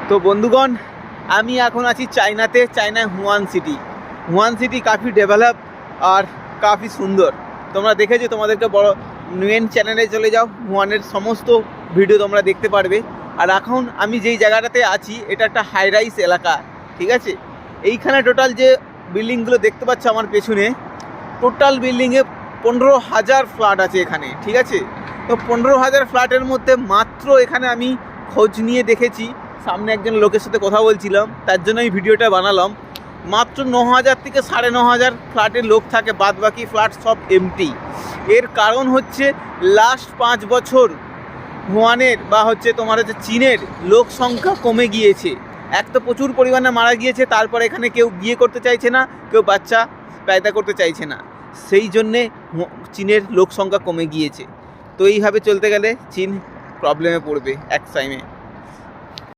তো বন্ধুগণ, আমি এখন আছি চায়নাতে। চায়নায় হুয়ান সিটি কাফি ডেভেলপ আর কাফি সুন্দর। তোমরা দেখেছো, তোমাদেরকে বড় মেন চ্যানেলে চলে যাও, হুয়ানের সমস্ত ভিডিও তোমরা দেখতে পারবে। আর এখন আমি যেই জায়গাটাতে আছি এটা একটা হাই রাইস এলাকা, ঠিক আছে। এইখানে টোটাল যে বিল্ডিংগুলো দেখতে পাচ্ছ আমার পেছনে, টোটাল বিল্ডিংয়ে 15,000 ফ্ল্যাট আছে এখানে, ঠিক আছে। তো 15,000 ফ্ল্যাটের মধ্যে মাত্র এখানে আমি খোঁজ নিয়ে দেখেছি, সামনে একজন লোকের সাথে কথা বলছিলাম, তার জন্য এই ভিডিওটা বানালাম। মাত্র 9,000 থেকে 9,500 ফ্ল্যাটের লোক থাকে, বাদ বাকি ফ্ল্যাট সব এমটি। এর কারণ হচ্ছে লাস্ট 5 বছর হুয়ানের বা তোমার চীনের লোক সংখ্যা কমে গিয়েছে। এক তো প্রচুর পরিমাণে মারা গিয়েছে, তারপর এখানে কেউ বিয়ে করতে চাইছে না, কেউ বাচ্চা পয়দা করতে চাইছে না, সেই জন্যে চীনের লোক সংখ্যা কমে গিয়েছে। তো এইভাবে চলতে গেলে চীন প্রবলেমে পড়বে এক টাইমে।